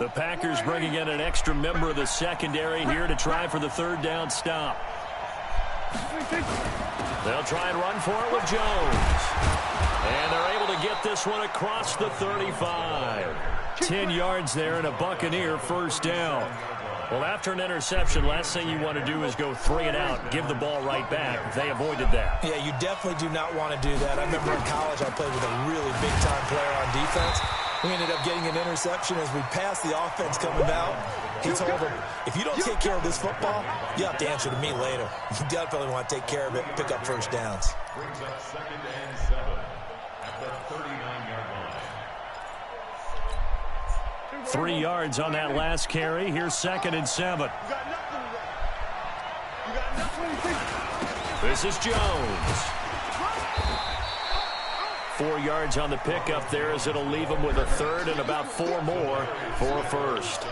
The Packers bringing in an extra member of the secondary here to try for the third down stop. They'll try and run for it with Jones. And they're able to get this one across the 35. 10 yards there and a Buccaneer first down. Well, after an interception, last thing you want to do is go 3 and out, give the ball right back. They avoided that. Yeah, you definitely do not want to do that. I remember in college I played with a really big-time player on defense. We ended up getting an interception as we passed the offense coming out. He told him, if you don't take care of this football, you have to answer to me later. You definitely want to take care of it, pick up first downs. Brings up 2nd and 7 at the 39-yard line. 3 yards on that last carry. Here's 2nd and 7. This is Jones. 4 yards on the pickup there as it'll leave him with a third and about 4 more for a first.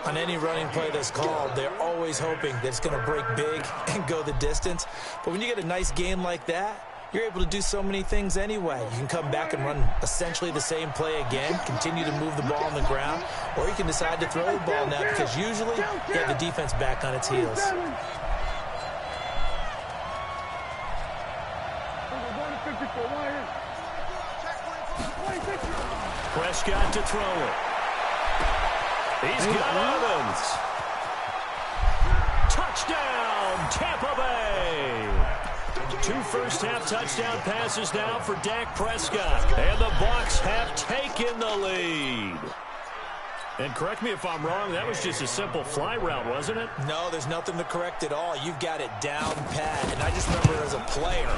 On any running play that's called, they're always hoping that it's going to break big and go the distance. But when you get a nice game like that, you're able to do so many things anyway. You can come back and run essentially the same play again, continue to move the ball on the ground, or you can decide to throw the ball now because usually you have the defense back on its heels. Prescott to throw it. He's got Evans. Touchdown, Tampa Bay. 2 first-half touchdown passes now for Dak Prescott. And the Bucs have taken the lead. And correct me if I'm wrong, that was just a simple fly route, wasn't it? No, there's nothing to correct at all. You've got it down pat. And I just remember as a player,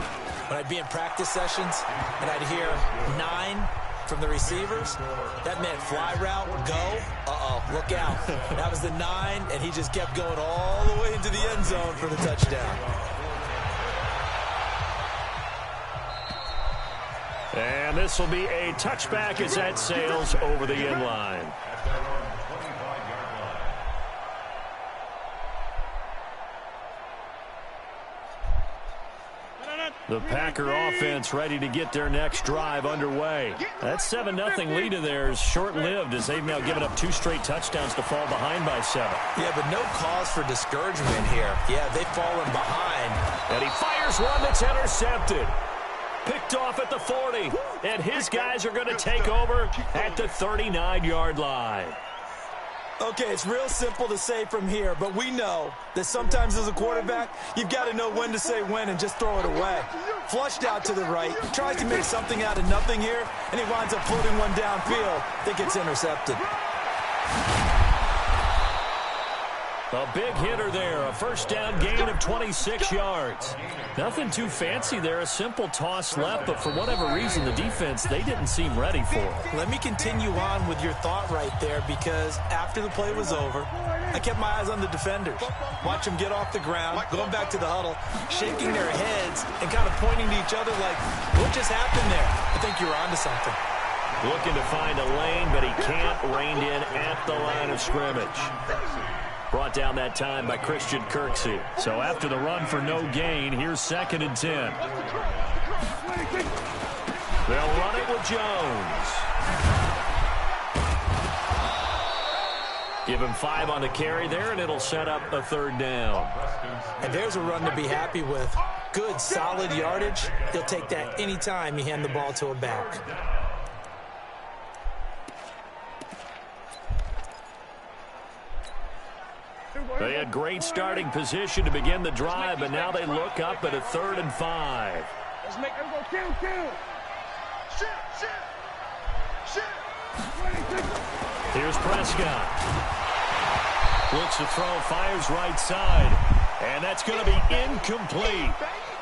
when I'd be in practice sessions and I'd hear 9 from the receivers, that meant fly route, go, look out. That was the 9, and he just kept going all the way into the end zone for the touchdown. And this will be a touchback as that sails over the end line. The Packer offense ready to get their next drive underway. That 7-0 lead of theirs short-lived as they've now given up 2 straight touchdowns to fall behind by 7. Yeah, but no cause for discouragement here. Yeah, they've fallen behind. And he fires one that's intercepted. Picked off at the 40. And his guys are going to take over at the 39-yard line. Okay, it's real simple to say from here, but we know that sometimes as a quarterback, you've got to know when to say when and just throw it away. Flushed out to the right, tries to make something out of nothing here, and he winds up floating one downfield that gets intercepted. A big hitter there, a first down gain of 26 yards. Nothing too fancy there, a simple toss left, but for whatever reason, the defense, they didn't seem ready for it. Let me continue on with your thought right there, because after the play was over, I kept my eyes on the defenders. Watch them get off the ground, going back to the huddle, shaking their heads and kind of pointing to each other like, what just happened there? I think you're onto something. Looking to find a lane, but he can't, reined in at the line of scrimmage. Brought down that time by Christian Kirksey. So after the run for no gain, here's 2nd and 10. They'll run it with Jones. Give him 5 on the carry there, and it'll set up a 3rd down. And there's a run to be happy with. Good, solid yardage. He'll take that anytime you hand the ball to a back. They had great starting position to begin the drive, but now they look up at a 3rd and 5. Let's make them go kill. Shit. Here's Prescott. Looks to throw, fires right side. And that's going to be incomplete.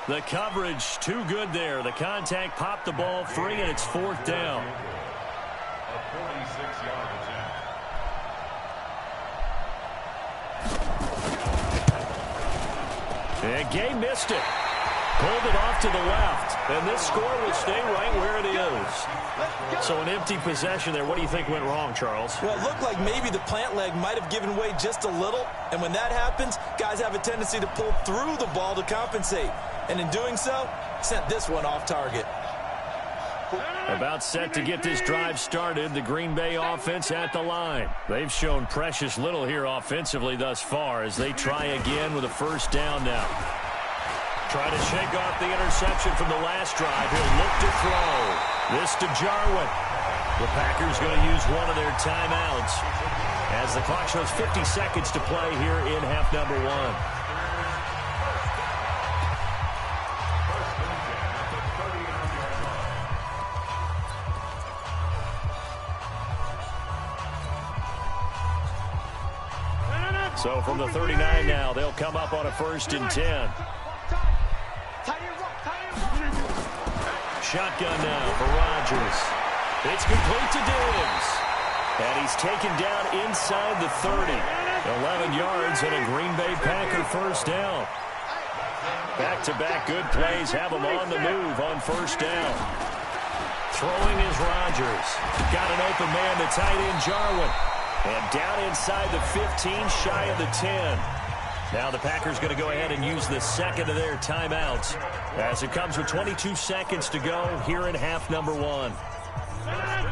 The coverage too good there. The contact popped the ball free, and it's 4th down. A 46-yard attempt. And Gay missed it. Pulled it off to the left. And this score will stay right where it is. So an empty possession there. What do you think went wrong, Charles? Well, it looked like maybe the plant leg might have given way just a little. And when that happens, guys have a tendency to pull through the ball to compensate. And in doing so, sent this one off target. About set to get this drive started, the Green Bay offense at the line. They've shown precious little here offensively thus far as they try again with a first down now. Try to shake off the interception from the last drive. He'll look to throw. This to Jarwin. The Packers going to use one of their timeouts as the clock shows 50 seconds to play here in half number one. So from the 39 now, they'll come up on a 1st and 10. Shotgun now for Rodgers. It's complete to Diggs. And he's taken down inside the 30. 11 yards and a Green Bay Packer first down. Back-to-back good plays have him on the move on first down. Throwing is Rodgers. Got an open man to tight end Jarwin. And down inside the 15, shy of the 10. Now the Packers going to go ahead and use the second of their timeouts as it comes with 22 seconds to go here in half number one.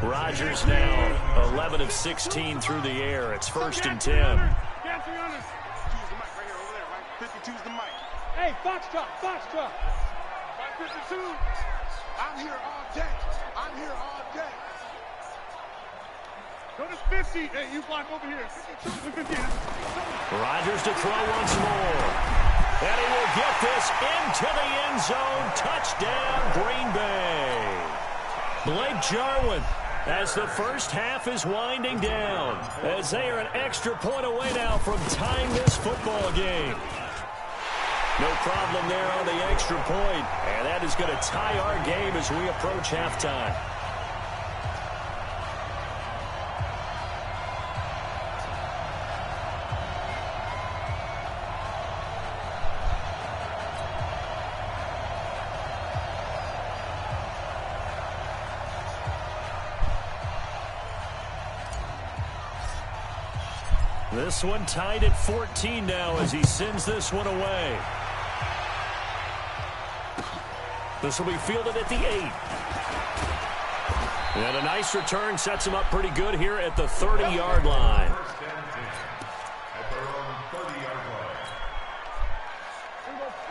Rodgers now 11 of 16 through the air. It's 1st and 10. Hey, Foxtrot, Foxtrot. 552. I'm here all day. I'm here all day. Go to 50. Hey, you block over here. 50. Rodgers to throw once more. And he will get this into the end zone. Touchdown, Green Bay. Blake Jarwin, as the first half is winding down, as they are an extra point away now from tying this football game. No problem there on the extra point, and that is going to tie our game as we approach halftime. This one tied at 14 now as he sends this one away. This will be fielded at the 8. And a nice return sets him up pretty good here at the 30-yard line.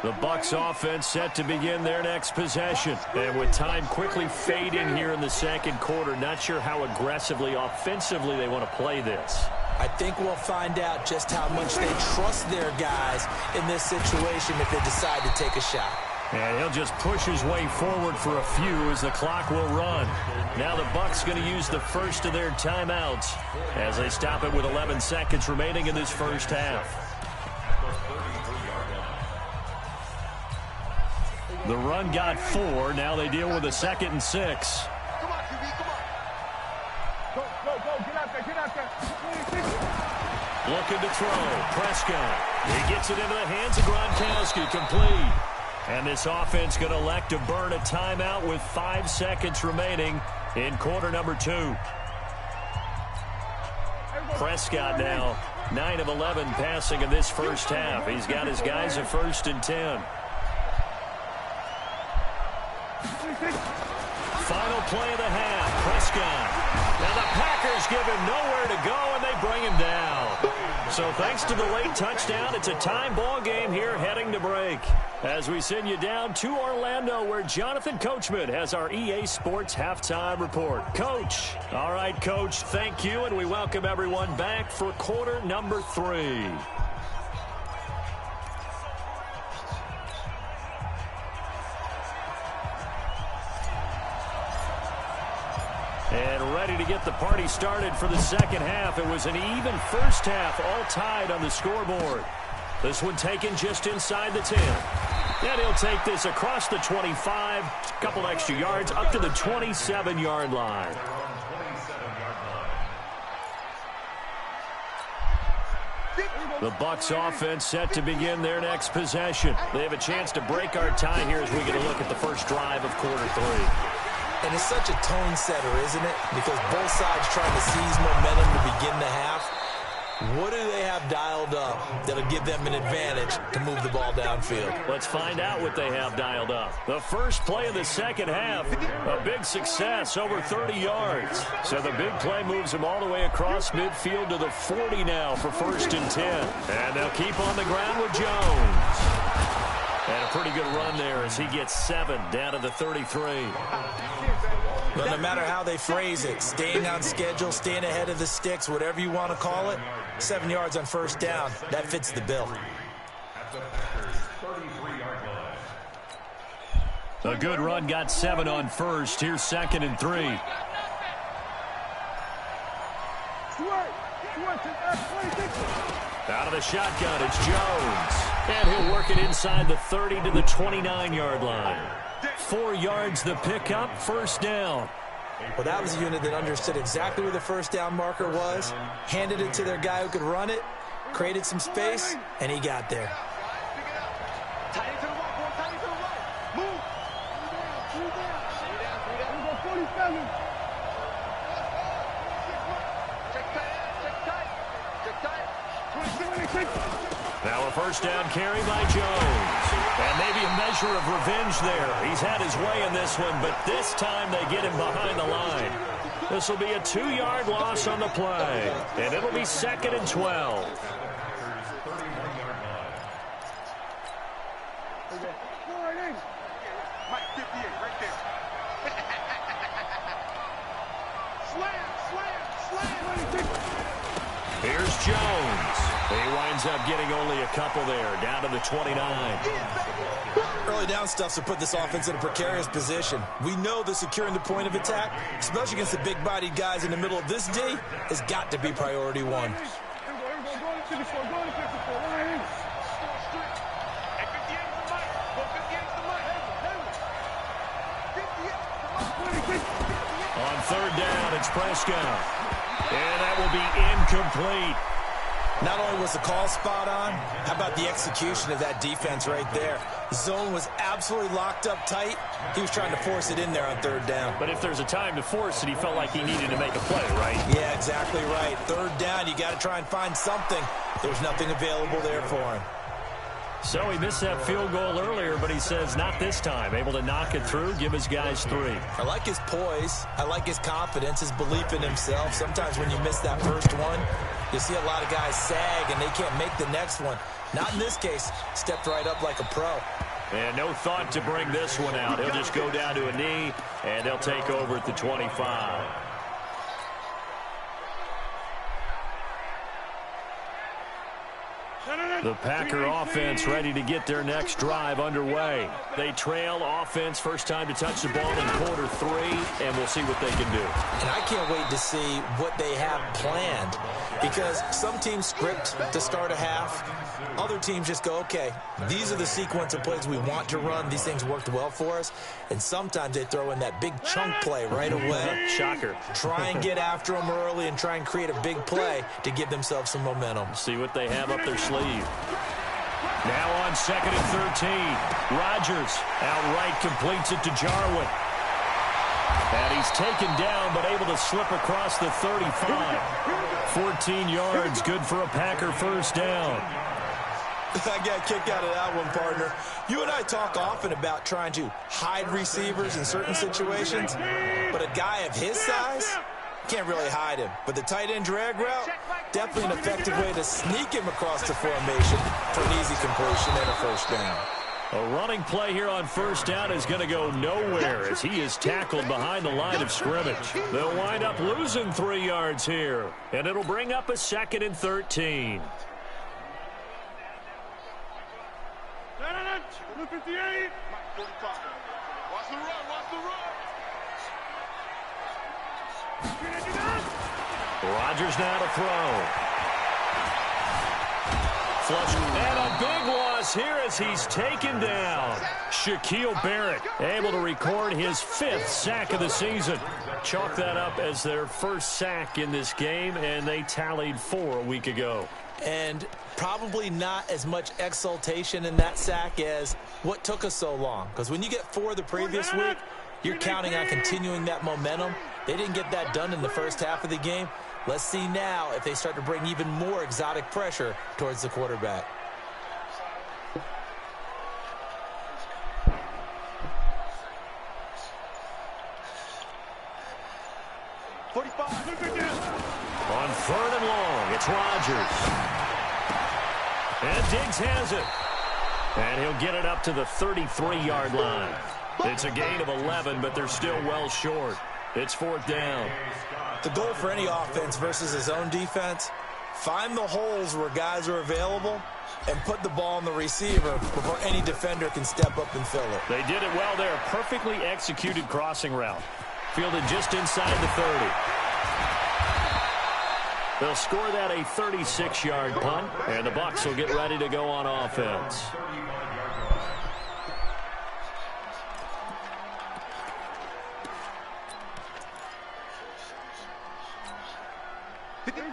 The Bucs offense set to begin their next possession. And with time quickly fading here in the second quarter, not sure how aggressively, offensively they want to play this. I think we'll find out just how much they trust their guys in this situation if they decide to take a shot. And he'll just push his way forward for a few as the clock will run. Now the Bucs going to use the first of their timeouts as they stop it with 11 seconds remaining in this first half. The run got 4. Now they deal with a 2nd and 6. Come on, QB, come on. Go, get out there, get out there. Looking to throw. Prescott. He gets it into the hands of Gronkowski. Complete. And this offense going to elect to burn a timeout with 5 seconds remaining in quarter number 2. Prescott now 9 of 11 passing in this first half. He's got his guys a 1st and 10. Final play of the half. Prescott. Now the Packers give him nowhere to go, and they bring him down. So thanks to the late touchdown, it's a time ball game here heading to break. As we send you down to Orlando, where Jonathan Coachman has our EA Sports Halftime Report. Coach. All right, Coach, thank you, and we welcome everyone back for quarter number 3. And ready to get the party started for the second half. It was an even first half, all tied on the scoreboard. This one taken just inside the 10. And he'll take this across the 25, a couple extra yards, up to the 27-yard line. The Bucs offense set to begin their next possession. They have a chance to break our tie here as we get a look at the first drive of quarter 3. And it's such a tone setter, isn't it? Because both sides trying to seize momentum to begin the half. What do they have dialed up that'll give them an advantage to move the ball downfield? Let's find out what they have dialed up. The first play of the second half, a big success, over 30 yards. So the big play moves them all the way across midfield to the 40 now for 1st and 10. And they'll keep on the ground with Jones. And a pretty good run there as he gets 7 down to the 33. But no matter how they phrase it, staying on schedule, staying ahead of the sticks, whatever you want to call it, 7 yards on 1st down, that fits the bill. A good run got 7 on 1st. Here's 2nd and 3. Out of the shotgun, it's Jones. And he'll work it inside the 30 to the 29-yard line. 4 yards the pickup, 1st down. Well, that was a unit that understood exactly where the 1st down marker was, handed it to their guy who could run it, created some space, and he got there. Now a 1st down carry by Jones. And maybe a measure of revenge there. He's had his way in this one, but this time they get him behind the line. This will be a 2-yard loss on the play. And it'll be 2nd and 12. Here's Jones. He winds up getting only a couple there, down to the 29. Early down stuffs will put this offense in a precarious position. We know that securing the point of attack, especially against the big-bodied guys in the middle of this D, has got to be priority 1. On 3rd down, it's Prescott. And that will be incomplete. Not only was the call spot on, how about the execution of that defense right there? The zone was absolutely locked up tight. He was trying to force it in there on 3rd down. But if there's a time to force it, he felt like he needed to make a play, right? Yeah, exactly right. 3rd down, you got to try and find something. There's nothing available there for him. So he missed that field goal earlier, but he says not this time. Able to knock it through, give his guys 3. I like his poise. I like his confidence, his belief in himself. Sometimes when you miss that first one, you see a lot of guys sag and they can't make the next one. Not in this case. Stepped right up like a pro. And no thought to bring this one out. He'll just go down to a knee, and they'll take over at the 25. The Packer offense ready to get their next drive underway. They trail offense, first time to touch the ball in quarter 3, and we'll see what they can do. And I can't wait to see what they have planned, because some teams script to start a half. Other teams just go, okay, these are the sequence of plays we want to run. These things worked well for us. And sometimes they throw in that big chunk play right away. Shocker. Try and get after them early and try and create a big play to give themselves some momentum. See what they have up their sleeve. Now on 2nd and 13. Rodgers outright completes it to Jarwin. And he's taken down but able to slip across the 35. 14 yards, good for a Packer 1st down. I got a kick out of that one, partner. You and I talk often about trying to hide receivers in certain situations, but a guy of his size can't really hide him. But the tight end drag route, definitely an effective way to sneak him across the formation for an easy completion and a 1st down. A running play here on 1st down is going to go nowhere as he is tackled behind the line of scrimmage. They'll wind up losing 3 yards here, and it'll bring up a 2nd and 13. Watch the run, watch the run. Rodgers now to throw. Flush, and a big loss here as he's taken down. Shaquille Barrett able to record his 5th sack of the season. Chalk that up as their 1st sack in this game, and they tallied 4 a week ago. And probably not as much exultation in that sack as what took us so long. Because when you get 4 the previous week, you're counting on continuing that momentum. They didn't get that done in the first half of the game. Let's see now if they start to bring even more exotic pressure towards the quarterback. On 3rd and long, it's Rodgers. And Diggs has it. And he'll get it up to the 33-yard line. It's a gain of 11, but they're still well short. It's 4th down. The goal for any offense versus his own defense, find the holes where guys are available and put the ball on the receiver before any defender can step up and fill it. They did it well there. Perfectly executed crossing route. Fielded just inside the 30. They'll score that a 36-yard punt, and the Bucs will get ready to go on offense.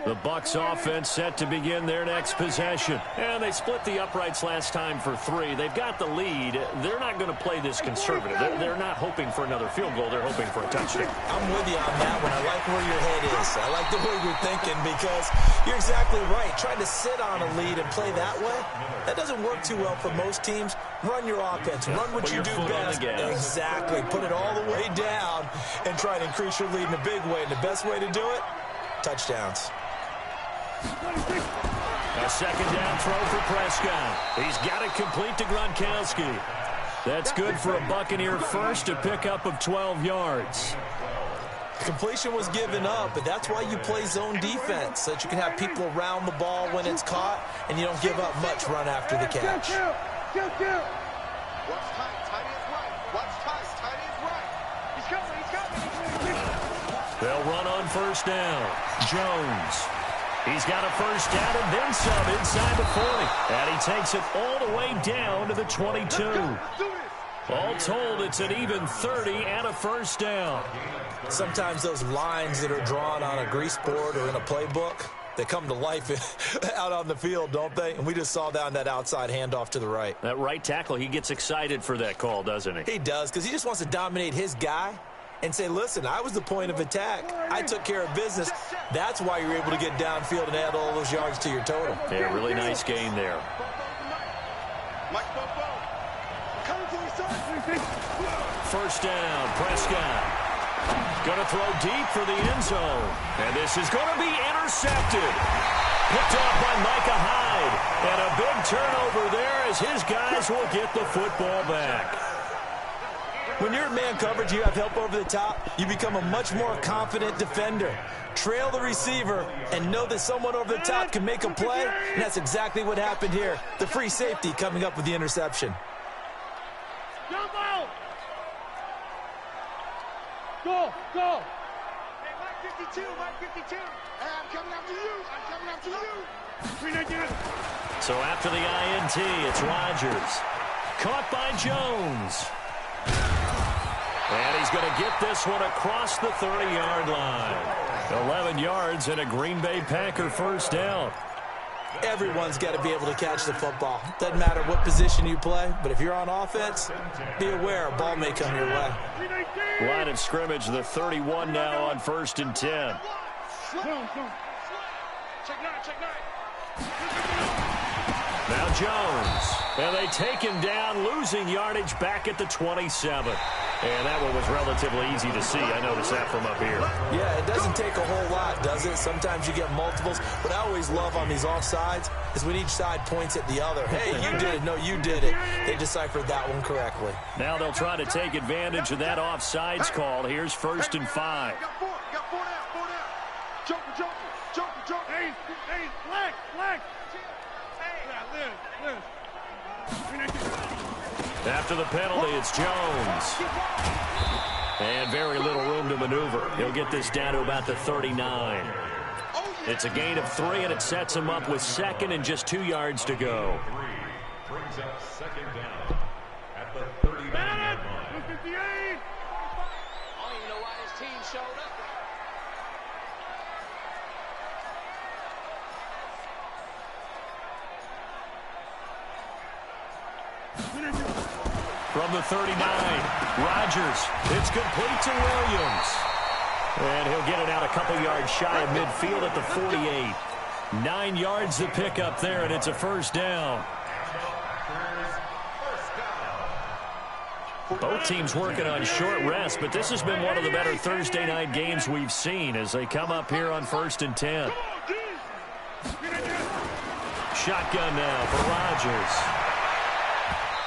The Bucs offense set to begin their next possession. And they split the uprights last time for 3. They've got the lead. They're not going to play this conservative. They're not hoping for another field goal. They're hoping for a touchdown. I'm with you on that one. I like where your head is. I like the way you're thinking because you're exactly right. Trying to sit on a lead and play that way, that doesn't work too well for most teams. Run your offense. Run what you do best. Exactly. Put it all the way down and try to increase your lead in a big way. And the best way to do it, touchdowns. A 2nd down throw for Prescott. He's got it complete to Gronkowski. That's good for a Buccaneer first, a pickup of 12 yards. Completion was given up, but that's why you play zone defense, so that you can have people around the ball when it's caught, and you don't give up much run after the catch. Watch tight, tight is right. Watch tight, tight is right. He's coming, he's coming. They'll run on 1st down. Jones. He's got a 1st down and then some inside the 40. And he takes it all the way down to the 22. All told, it's an even 30 and a 1st down. Sometimes those lines that are drawn on a grease board or in a playbook, they come to life out on the field, don't they? And we just saw down that outside handoff to the right. That right tackle, he gets excited for that call, doesn't he? He does, because he just wants to dominate his guy and say, listen, I was the point of attack. I took care of business. That's why you're able to get downfield and add all those yards to your total. Yeah, really nice gain there. First down, Prescott. Going to throw deep for the end zone. And this is going to be intercepted. Picked off by Micah Hyde. And a big turnover there as his guys will get the football back. When you're in man coverage, you have help over the top, you become a much more confident defender. Trail the receiver and know that someone over the top can make a play, and that's exactly what happened here. The free safety coming up with the interception. Go, go. Hey, Mike 52, Mike 52. Hey, I'm coming after you. I'm coming after you. So after the INT, it's Rodgers. Caught by Jones. And he's going to get this one across the 30-yard line. 11 yards and a Green Bay Packer 1st down. Everyone's got to be able to catch the football. Doesn't matter what position you play, but if you're on offense, be aware a ball may come your way. Line of scrimmage, the 31 now on 1st and 10. Now Jones. And they take him down, losing yardage back at the 27. And that one was relatively easy to see. I noticed that from up here. Yeah, it doesn't take a whole lot, does it? Sometimes you get multiples. What I always love on these offsides is when each side points at the other. Hey, you did it. No, you did it. They deciphered that one correctly. Now they'll try to take advantage of that offsides call. Here's 1st and 5. Got four down. Joker. Hey, flag. Hey, Liz. After the penalty, it's Jones. And very little room to maneuver. He'll get this down to about the 39. It's a gain of 3, and it sets him up with 2nd and just 2 yards to go. Brings up 2nd down at the 39-yard line. I don't even know why this team showed up. From the 39, Rodgers. It's complete to Williams. And he'll get it out a couple yards shy of midfield at the 48. 9 yards to pick up there, and it's a first down. Both teams working on short rest, but this has been one of the better Thursday night games we've seen as they come up here on 1st and 10. Shotgun now for Rodgers.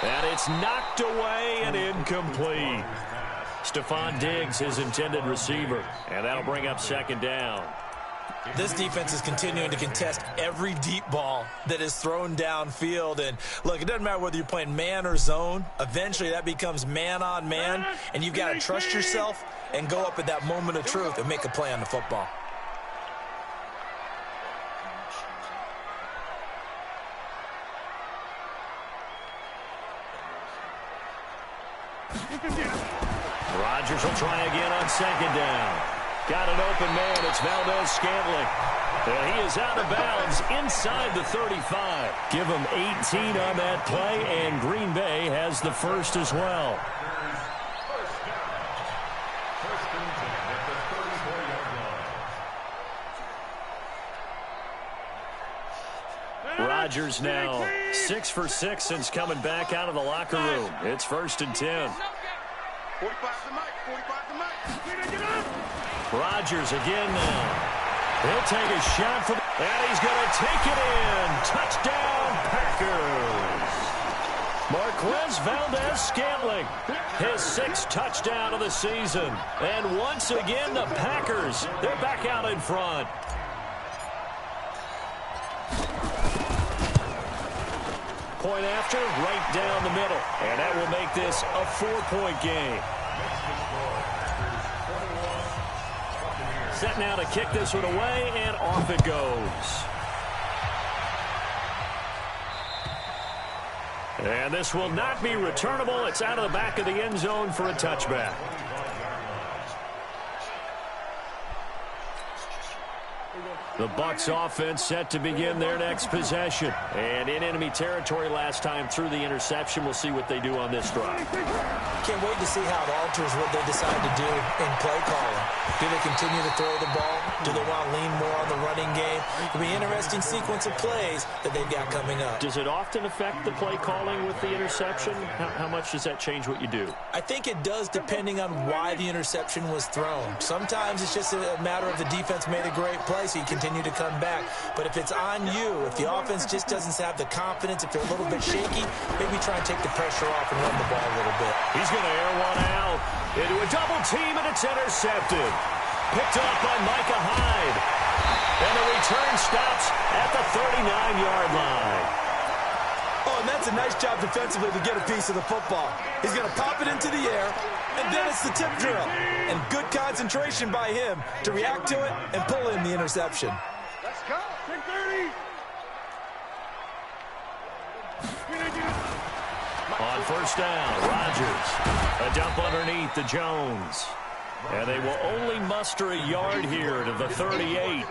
And it's knocked away and incomplete. Stephon Diggs, his intended receiver. And that'll bring up 2nd down. This defense is continuing to contest every deep ball that is thrown downfield. And, look, it doesn't matter whether you're playing man or zone. Eventually that becomes man on man, and you've got to trust yourself and go up at that moment of truth and make a play on the football. Rodgers will try again on 2nd down. Got an open man. It's Valdez-Scantling. He is out of bounds inside the 35. Give him 18 on that play, and Green Bay has the first as well. Rodgers now 6 for 6 since coming back out of the locker room. It's 1st and 10. 45 to Mike. 45 to Mike. Rodgers again now. He'll take a shot for and he's going to take it in. Touchdown, Packers. Marquez Valdez-Scantling, his 6th touchdown of the season. And once again, the Packers, they're back out in front. Point after, right down the middle. And that will make this a 4-point game. Set now to kick this one away, and off it goes. And this will not be returnable. It's out of the back of the end zone for a touchback. The Bucs offense set to begin their next possession. And in enemy territory last time through the interception. We'll see what they do on this drive. Can't wait to see how it alters what they decide to do in play calling. Do they continue to throw the ball? Do they want to lean more on the running game? It'll be an interesting sequence of plays that they've got coming up. Does it often affect the play calling with the interception? How much does that change what you do? I think it does depending on why the interception was thrown. Sometimes it's just a matter of the defense made a great play, so you continue to come back. But if it's on you, if the offense just doesn't have the confidence, if they're a little bit shaky, maybe try and take the pressure off and run the ball a little bit. He's going to air one out into a double team, and it's intercepted. Picked up by Micah Hyde. And the return stops at the 39-yard line. Oh, and that's a nice job defensively to get a piece of the football. He's going to pop it into the air, and then it's the tip drill. And good concentration by him to react to it and pull in the interception. Let's go. 10-30. On 1st down, Rodgers. A dump underneath to Jones. And they will only muster a yard here to the 38.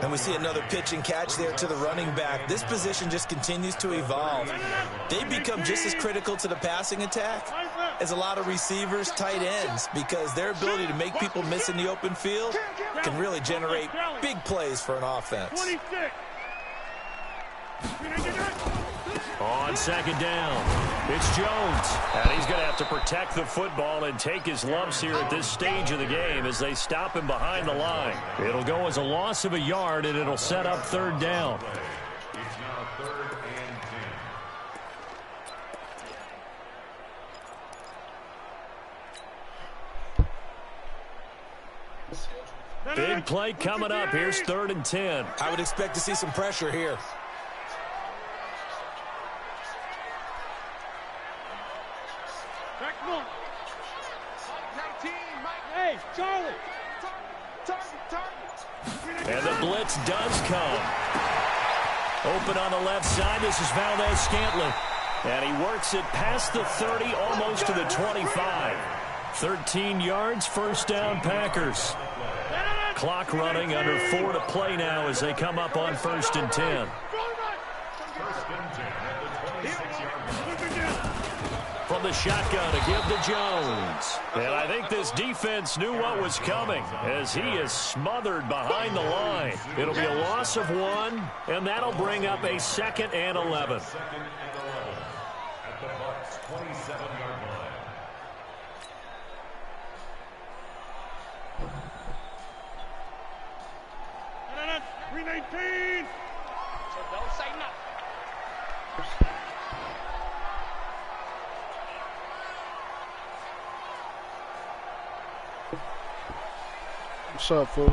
And we see another pitch and catch there to the running back. This position just continues to evolve. They become just as critical to the passing attack as a lot of receivers, tight ends, because their ability to make people miss in the open field can really generate big plays for an offense. 26. On 2nd down, it's Jones. And he's going to have to protect the football and take his lumps here at this stage of the game as they stop him behind the line. It'll go as a loss of a yard, and it'll set up 3rd down. It's now 3rd and 10. Big play coming up. Here's 3rd and 10. I would expect to see some pressure here. Hey, Charlie. And the blitz does come. Open on the left side. This is Valdez-Scantling. And he works it past the 30, almost to the 25. 13 yards, 1st down, Packers. Clock running, under 4 to play now as they come up on 1st and 10. from the shotgun to give to Jones. And I think this defense knew what was coming as he is smothered behind the line. It'll be a loss of 1, and that'll bring up a 2nd and 11. Second and 11 at the Bucs' 27-yard line. So don't say nothing. What's up, fool?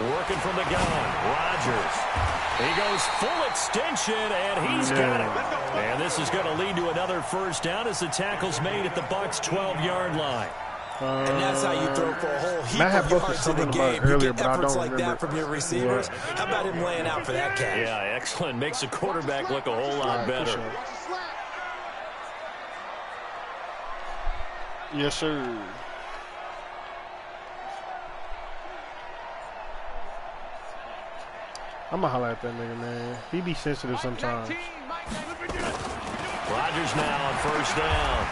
Working from the gun, Rodgers. He goes full extension, and he's got it. And this is going to lead to another first down as the tackle's made at the Bucs' 12-yard line. And that's how you throw for a whole heap Matt had of posted yards in the something about game. it earlier, You but get I efforts don't like remember. that from your receivers. Yeah. How about him laying out for that catch? Yeah, excellent. Makes the quarterback look a whole lot better. Sure. Watch the slap. Yes, sir. I'm gonna holler at that nigga, man. He be sensitive sometimes. Rodgers now on first down.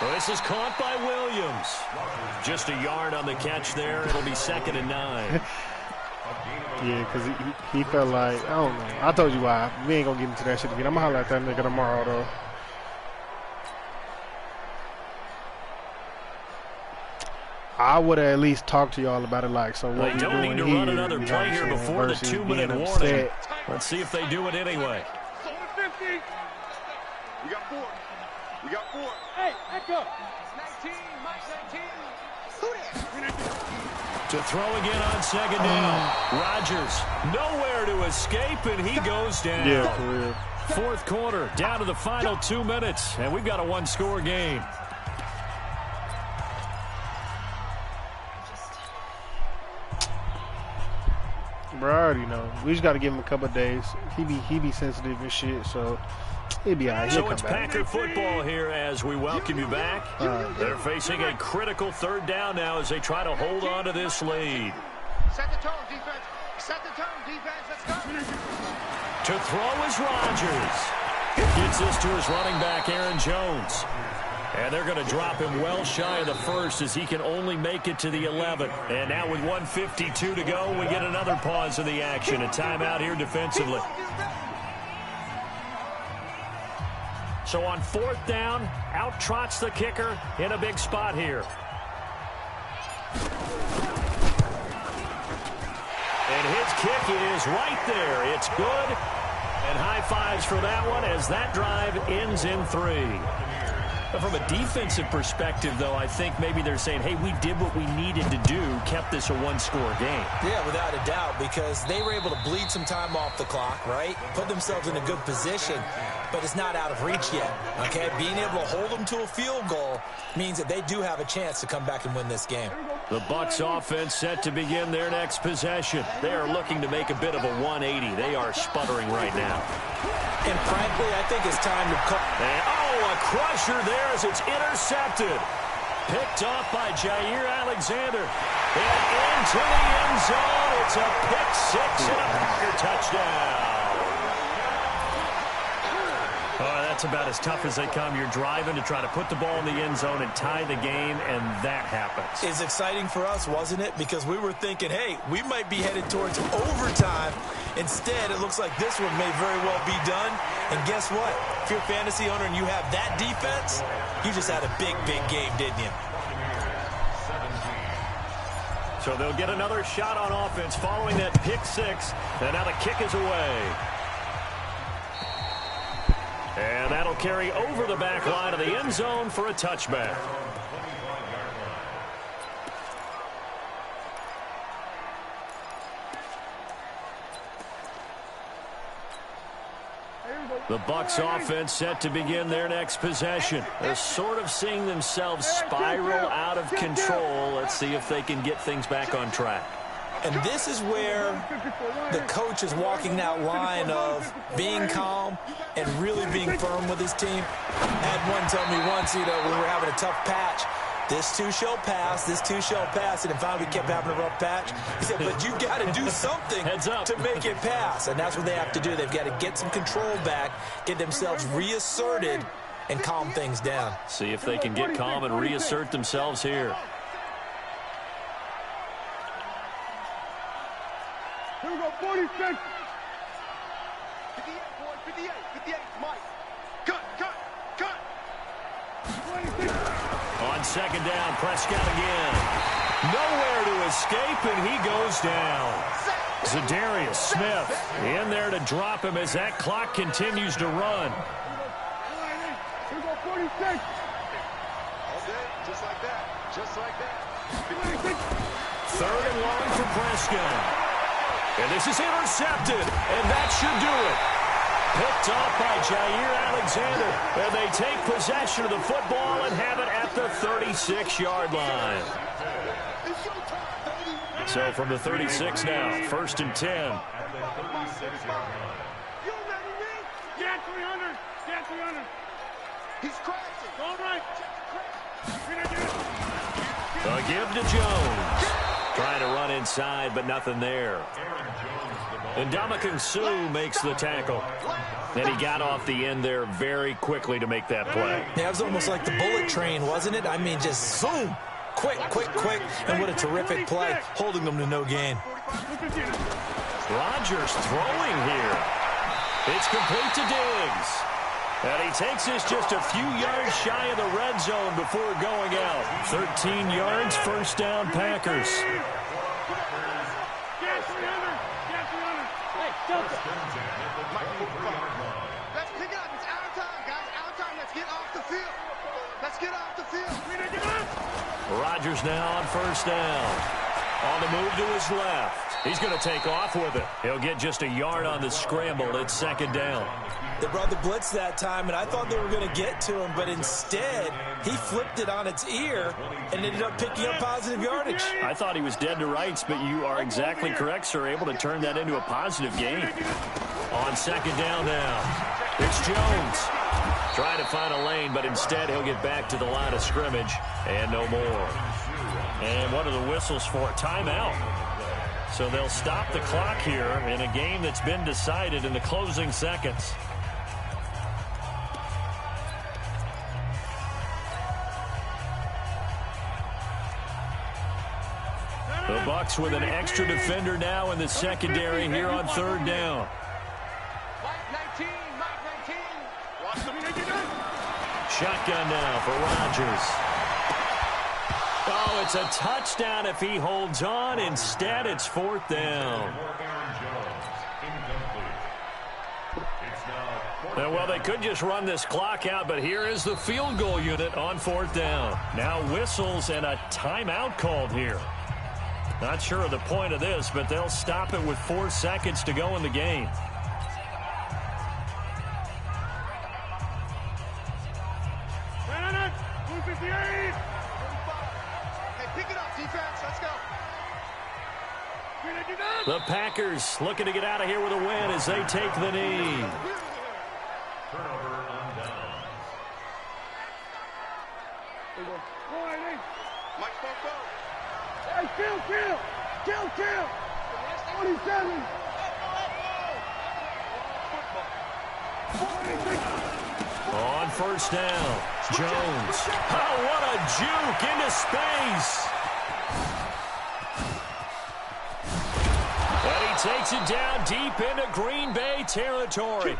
Well, this is caught by Williams. Just a yard on the catch there. It'll be 2nd and 9. Yeah, because he felt like, I don't know. I told you why. We ain't gonna get into that shit again. I'm gonna holler at that nigga tomorrow, though. I would have at least talked to y'all about it, like, so what They we don't doing need to here, run another you know play what I'm here saying, before the versus 2-minute being warning. upset. Let's see if they do it anyway. We got 4. We got 4. Hey, echo. 19, Mike 19. Who that? To throw again on 2nd down. Rodgers nowhere to escape, and he goes down. Yeah, for real. 4th quarter, down to the final 2 minutes, and we've got a 1-score game. Bro, I already know. We just got to give him a couple of days. He be sensitive and shit, so he'll be all right. He'll So come it's back. Packer football here as we welcome you back. They're facing a critical 3rd down now as they try to hold on to this lead. Set the tone, defense. Set the tone, defense. Let's go. To throw is Rodgers. Gets this to his running back, Aaron Jones. And they're going to drop him well shy of the 1st as he can only make it to the 11. And now with 1:52 to go, we get another pause in the action. A timeout here defensively. So on 4th down, out trots the kicker in a big spot here. And his kick is right there. It's good. And high fives for that one as that drive ends in 3. But from a defensive perspective, though, I think maybe they're saying, hey, we did what we needed to do, kept this a 1-score game. Yeah, without a doubt, because they were able to bleed some time off the clock, right? Put themselves in a good position, but it's not out of reach yet, okay? Being able to hold them to a field goal means that they do have a chance to come back and win this game. The Bucs offense set to begin their next possession. They are looking to make a bit of a 180. They are sputtering right now. And frankly, I think it's time to call. And, a crusher there as it's intercepted. Picked off by Jair Alexander. And into the end zone. It's a pick 6 and a Packer touchdown. That's about as tough as they come. You're driving to try to put the ball in the end zone and tie the game, and that happens. It's exciting for us, wasn't it? Because we were thinking, hey, we might be headed towards overtime. Instead, it looks like this one may very well be done. And guess what? If you're a fantasy owner and you have that defense, you just had a big, big game, didn't you? So they'll get another shot on offense following that pick 6. And now the kick is away. And that'll carry over the back line of the end zone for a touchback. The Bucs offense set to begin their next possession. They're sort of seeing themselves spiral out of control. Let's see if they can get things back on track. And this is where the coach is walking that line of being calm and really being firm with his team. I had one tell me once, we were having a tough patch. This too shall pass. This too shall pass. And then finally we kept having a rough patch. He said, but you've got to do something to make it pass. And that's what they have to do. They've got to get some control back, get themselves reasserted, and calm things down. See if they can get calm and reassert themselves here. Here we go, 46. 58, boy, 58, 58, Mike. Cut. On second down, Prescott again. Nowhere to escape, and he goes down. Zadarius Smith in there to drop him as that clock continues to run. Here we go, 46. All day, just like that. Just like that. 3rd and long for Prescott. And this is intercepted, and that should do it. Picked off by Jair Alexander, and they take possession of the football and have it at the 36-yard line. So from the 36 now, 1st and 10. Get 300. Get 300. He's crashing. All right. A give to Jones. Trying to run inside, but nothing there. And Ndamukong Suh makes the tackle. And he got off the end there very quickly to make that play. Yeah, it was almost like the bullet train, wasn't it? I mean, just zoom. Quick. And what a terrific play, holding them to no gain. Rodgers throwing here. It's complete to Diggs. And he takes this just a few yards shy of the red zone before going out. 13 yards, 1st down, Packers. Let's pick it up. It's our time, guys. Our time. Let's get off the field. Let's get off the field. Rodgers now on 1st down. On the move to his left. He's going to take off with it. He'll get just a yard on the scramble. It's 2nd down. They brought the blitz that time, and I thought they were going to get to him, but instead, he flipped it on its ear and ended up picking up positive yardage. I thought he was dead to rights, but you are exactly correct, sir. Able to turn that into a positive gain. On 2nd down now, it's Jones. Trying to find a lane, but instead he'll get back to the line of scrimmage, and no more. And what are the whistles for? Timeout. So they'll stop the clock here in a game that's been decided in the closing seconds. The Bucs with an extra defender now in the secondary here on 3rd down. Shotgun now for Rodgers. Oh, it's a touchdown if he holds on. Instead, it's 4th down. Well, they could just run this clock out, but here is the field goal unit on 4th down. Now whistles and a timeout called here. Not sure of the point of this, but they'll stop it with 4 seconds to go in the game. The Packers looking to get out of here with a win as they take the knee. Turnover on downs. Hey, kill. 27. On 1st down, Jones. Oh, what a juke into space. And he takes it down deep into Green Bay territory.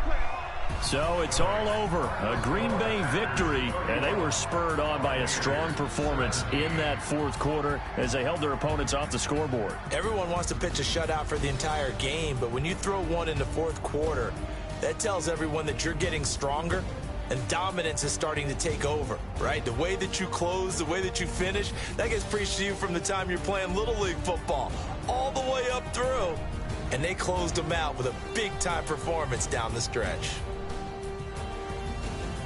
So it's all over. A Green Bay victory, and they were spurred on by a strong performance in that 4th quarter as they held their opponents off the scoreboard. Everyone wants to pitch a shutout for the entire game, but when you throw one in the 4th quarter, that tells everyone that you're getting stronger and dominance is starting to take over, right? The way that you close, the way that you finish, that gets preached to you from the time you're playing Little League football all the way up through. And they closed them out with a big-time performance down the stretch.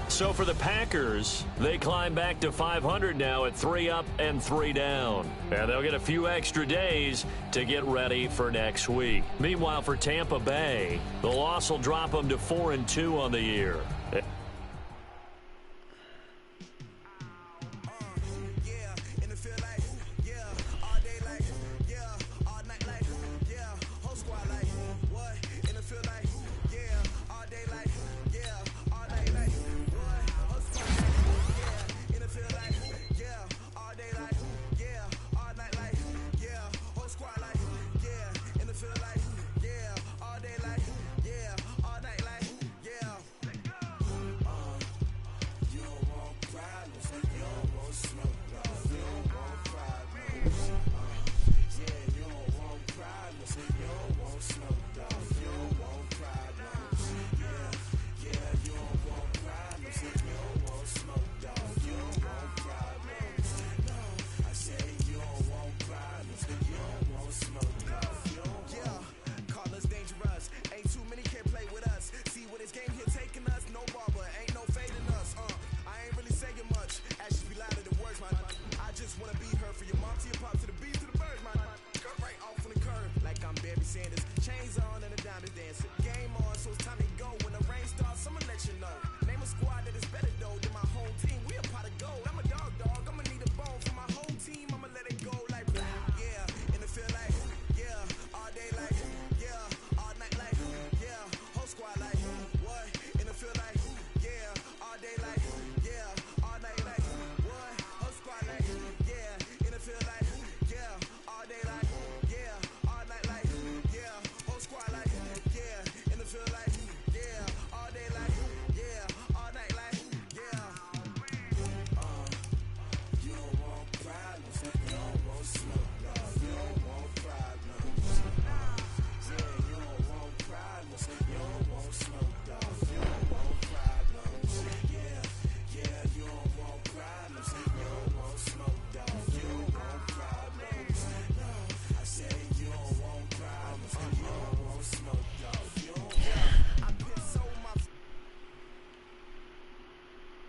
So for the Packers, they climb back to 500 now at 3 up and 3 down. And they'll get a few extra days to get ready for next week. Meanwhile, for Tampa Bay, the loss will drop them to 4-2 on the year.